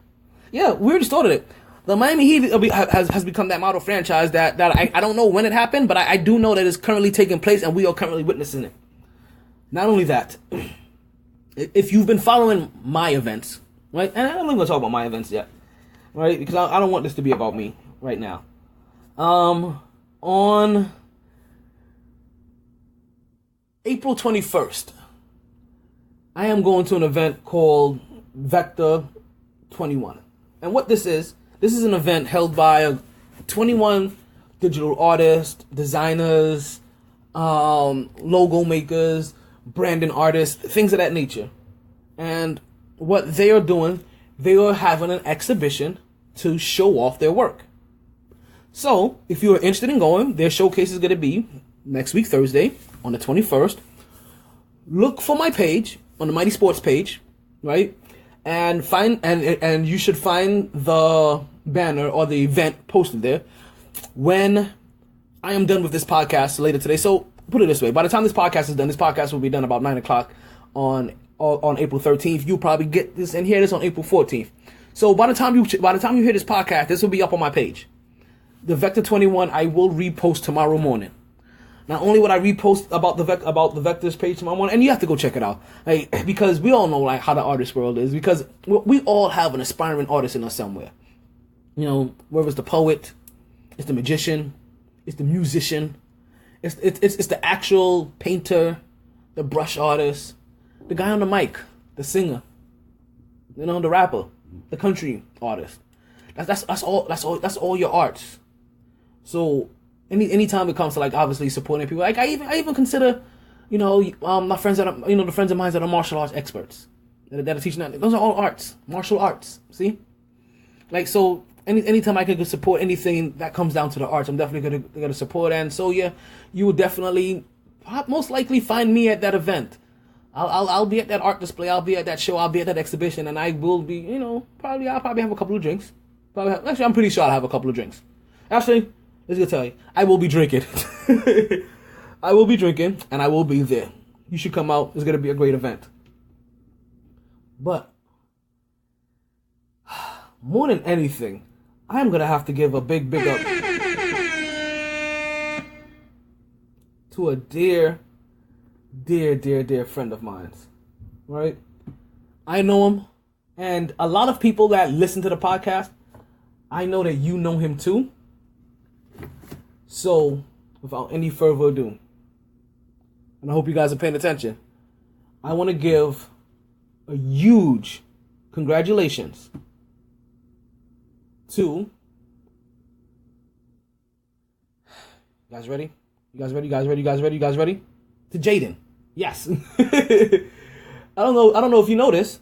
Yeah, we already started it. The Miami Heat has become that model franchise that I don't know when it happened, but I do know that it's currently taking place and we are currently witnessing it. Not only that, if you've been following my events, right, and I'm not even gonna talk about my events yet, right, because I don't want this to be about me right now. On April 21st, I am going to an event called Vector 21. And what this is an event held by 21 digital artists, designers, logo makers, branding artists, things of that nature. And what they are doing, they are having an exhibition to show off their work. So, if you are interested in going, their showcase is going to be next week, Thursday, on the 21st. Look for my page, on the Mighty Sports page, right? And and you should find the banner or the event posted there when I am done with this podcast later today. So, put it this way. By the time this podcast is done, this podcast will be done about 9 o'clock on April 13th. You'll probably get this and hear this on April 14th. So, by the time you hear this podcast, this will be up on my page. The Vector 21 I will repost tomorrow morning. Not only would I repost about the Vector's page tomorrow morning, and you have to go check it out, like, because we all know like how the artist world is. Because we all have an aspiring artist in us somewhere. You know, whether it's the poet, it's the magician, it's the musician, it's the actual painter, the brush artist, the guy on the mic, the singer, you know, the rapper, the country artist. That's all your arts. So anytime it comes to like obviously supporting people, like I even consider, you know, my friends that are, you know, the friends of mine that are martial arts experts that are teaching that. Those are all arts, martial arts. See, like, so anytime I can support anything that comes down to the arts, I'm definitely gonna support. And so yeah, you will definitely most likely find me at that event. I'll be at that art display. I'll be at that show. I'll be at that exhibition, and I will be, I'll probably have a couple of drinks. Actually, I'm pretty sure I'll have a couple of drinks. Actually, let's go tell you, I will be drinking. I will be drinking, and I will be there. You should come out. It's gonna be a great event. But more than anything, I'm gonna have to give a big up to a dear friend of mine, right? I know him, and a lot of people that listen to the podcast, I know that you know him too. So, without any further ado, and I hope you guys are paying attention, I want to give a huge congratulations to... You guys ready? You guys ready? To Jaden. Yes. I don't know if you know this,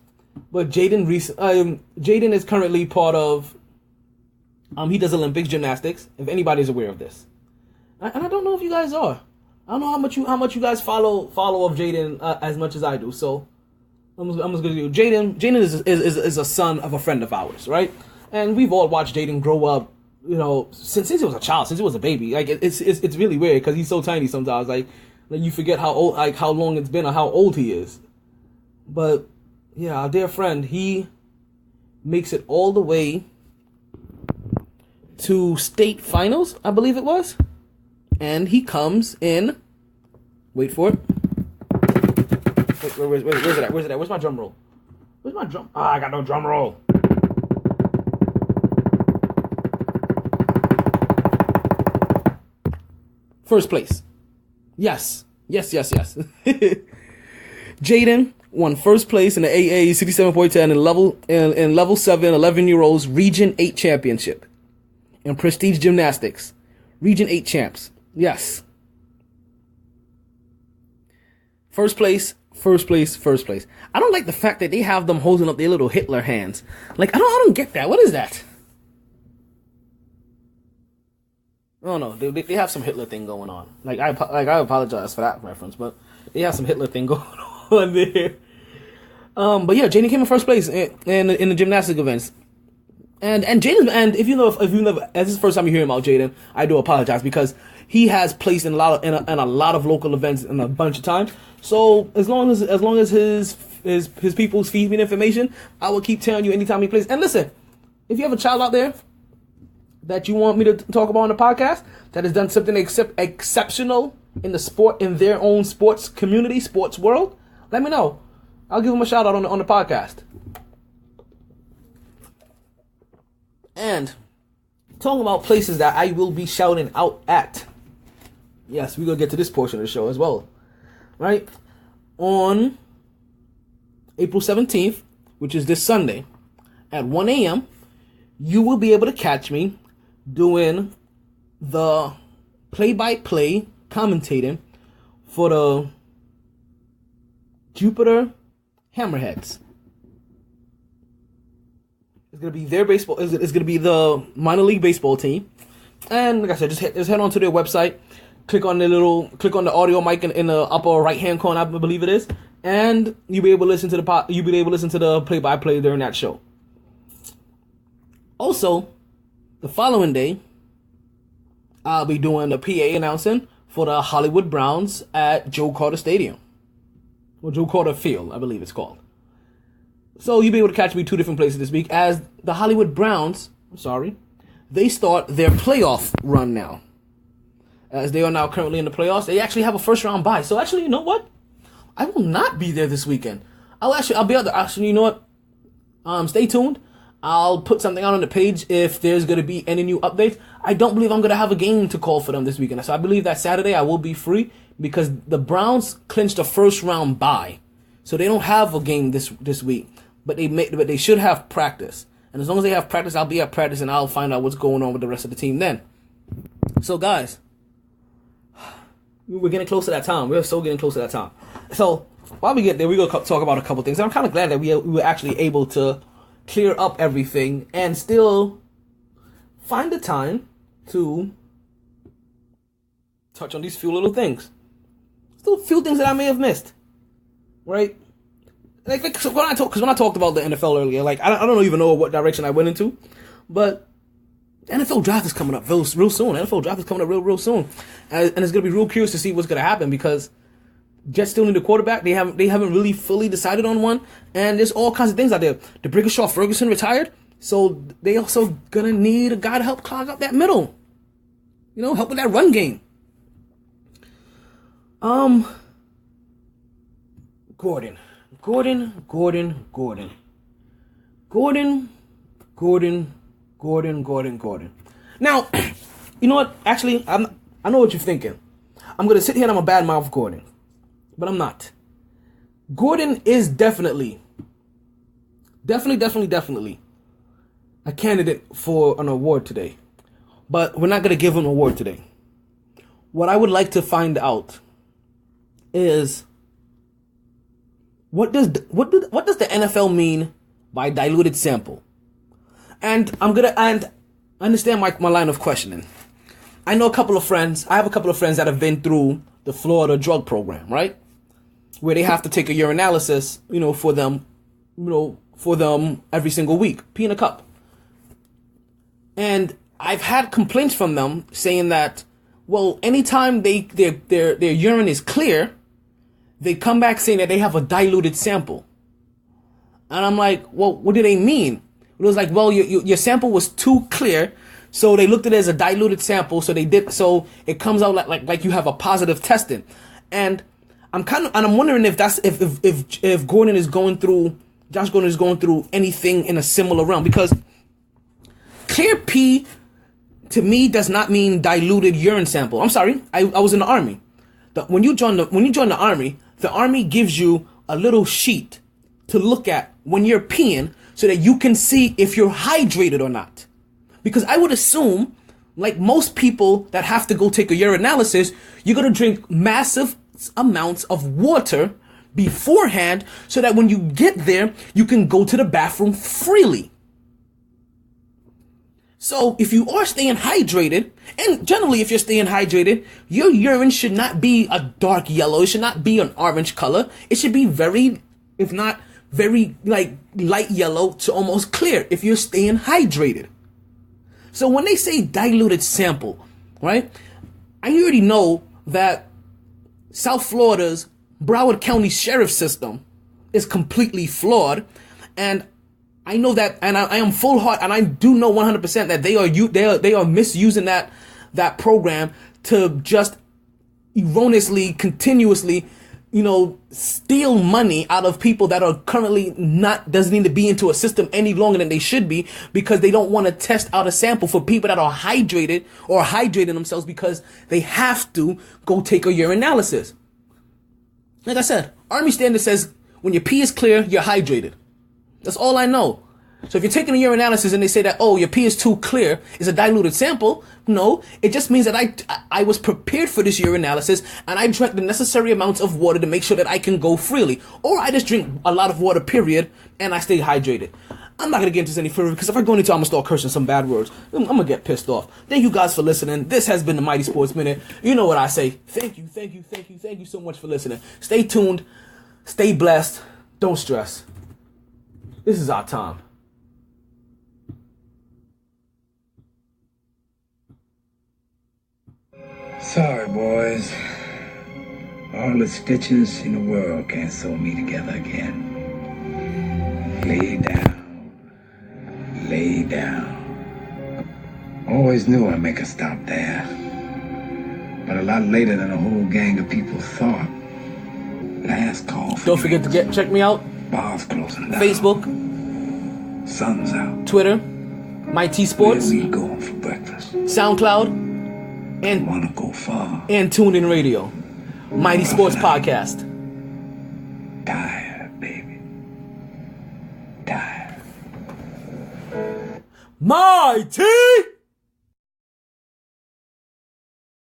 but Jaden is currently part of he does Olympics gymnastics, if anybody's aware of this. And I don't know if you guys are. I don't know how much you guys follow of Jaden as much as I do. So I'm just gonna do Jaden. Jaden is a son of a friend of ours, right? And we've all watched Jaden grow up, since he was a child, since he was a baby. Like it's really weird because he's so tiny sometimes. Like you forget how old, like how long it's been or how old he is. But yeah, our dear friend, he makes it all the way to state finals, I believe it was. And he comes in. Wait for it. Where's it at? Where's my drum roll? Where's my drum? I got no drum roll. First place. Yes. Jaden won first place in the AA 67.10 in level 7 11-year-olds Region 8 championship in prestige gymnastics. Region 8 champs. Yes. First place. I don't like the fact that they have them holding up their little Hitler hands. Like, I don't get that. What is that? Oh no, they have some Hitler thing going on. Like I apologize for that reference, but they have some Hitler thing going on there. But yeah, Jaden came in first place in the gymnastic events. And Jaden, and if you never, as this is the first time you hear about Jaden, I do apologize because he has placed in a lot of local events in a bunch of times. So as long as his people's feed me information, I will keep telling you anytime he plays. And listen, if you have a child out there that you want me to talk about on the podcast that has done something exceptional in their own sports community, sports world, let me know. I'll give them a shout out on the podcast. And talking about places that I will be shouting out at. Yes, we're going to get to this portion of the show as well. Right? On April 17th, which is this Sunday, at 1 a.m., you will be able to catch me doing the play-by-play commentating for the Jupiter Hammerheads. It's gonna be their baseball. It's gonna be the minor league baseball team, and like I said, just head on to their website, click on the audio mic in the upper right hand corner, I believe it is, and you'll be able to listen to the play-by-play during that show. Also, the following day, I'll be doing the PA announcing for the Hollywood Browns at Joe Carter Stadium, or Joe Carter Field, I believe it's called. So you'll be able to catch me 2 different places this week as the Hollywood Browns, they start their playoff run now. As they are now currently in the playoffs, they actually have a first round bye. So actually, you know what? I will not be there this weekend. I'll be out there. Actually, you know what? Stay tuned. I'll put something out on the page if there's going to be any new updates. I don't believe I'm going to have a game to call for them this weekend. So I believe that Saturday I will be free because the Browns clinched a first round bye. So they don't have a game this week. But they should have practice. And as long as they have practice, I'll be at practice and I'll find out what's going on with the rest of the team then. So guys, we're getting close to that time. We're so getting close to that time. So while we get there, we're going to talk about a couple things. And I'm kind of glad that we were actually able to clear up everything and still find the time to touch on these few little things. Still a few things that I may have missed, right? So when I talked about the NFL earlier, like I don't even know what direction I went into, but the NFL draft is coming up real soon. The NFL draft is coming up real soon, and it's gonna be real curious to see what's gonna happen because Jets still need a quarterback. They haven't really fully decided on one, and there's all kinds of things out there. The Brickashaw Ferguson retired, so they also gonna need a guy to help clog up that middle. You know, help with that run game. Gordon. Now, you know what? Actually, I know what you're thinking. I'm gonna sit here and I'm a badmouth Gordon, but I'm not. Gordon is definitely a candidate for an award today, but we're not gonna give him an award today. What I would like to find out is what does the NFL mean by diluted sample? And I understand my line of questioning. I have a couple of friends that have been through the Florida drug program, right? Where they have to take a urinalysis, for them every single week, pee in a cup. And I've had complaints from them saying that, well, anytime their urine is clear, they come back saying that they have a diluted sample. And I'm like, well, what do they mean? It was like, well, your sample was too clear, so they looked at it as a diluted sample, so it comes out like you have a positive testing. And I'm wondering if that's if Josh Gordon is going through anything in a similar realm, because clear pee to me does not mean diluted urine sample. I'm sorry, I was in the Army. When you join the Army gives you a little sheet to look at when you're peeing so that you can see if you're hydrated or not. Because I would assume, like most people that have to go take a urinalysis, you're going to drink massive amounts of water beforehand so that when you get there, you can go to the bathroom freely. So if you are staying hydrated, and generally if you're staying hydrated, your urine should not be a dark yellow. It should not be an orange color. It should be very, if not very, like light yellow to almost clear if you're staying hydrated. So when they say diluted sample, right? I already know that South Florida's Broward County Sheriff system is completely flawed, and I know that, and I am full heart, and I do know 100% that they are misusing that program to just erroneously, continuously, steal money out of people that are currently doesn't need to be into a system any longer than they should be, because they don't want to test out a sample for people that are hydrated or hydrating themselves because they have to go take a urinalysis. Like I said, Army standard says when your pee is clear, you're hydrated. That's all I know. So if you're taking a urinalysis and they say that, oh, your pee is too clear, it's a diluted sample, no, it just means that I was prepared for this urinalysis and I drank the necessary amounts of water to make sure that I can go freely. Or I just drink a lot of water, period, and I stay hydrated. I'm not going to get into this any further, because if I go into it, I'm going to start cursing some bad words. I'm going to get pissed off. Thank you guys for listening. This has been the Mighty Sports Minute. You know what I say. Thank you so much for listening. Stay tuned. Stay blessed. Don't stress. This is our time. Sorry, boys. All the stitches in the world can't sew me together again. Lay down. Lay down. Always knew I'd make a stop there. But a lot later than a whole gang of people thought. Last call for Don't forget to check me out. Bars closing down. Facebook. Sun's out. Twitter. MyT Sports. Where we going for breakfast? SoundCloud. And Wanna go far? And TuneIn Radio. Mighty Sports Podcast. Tired, baby. Tired. MyT!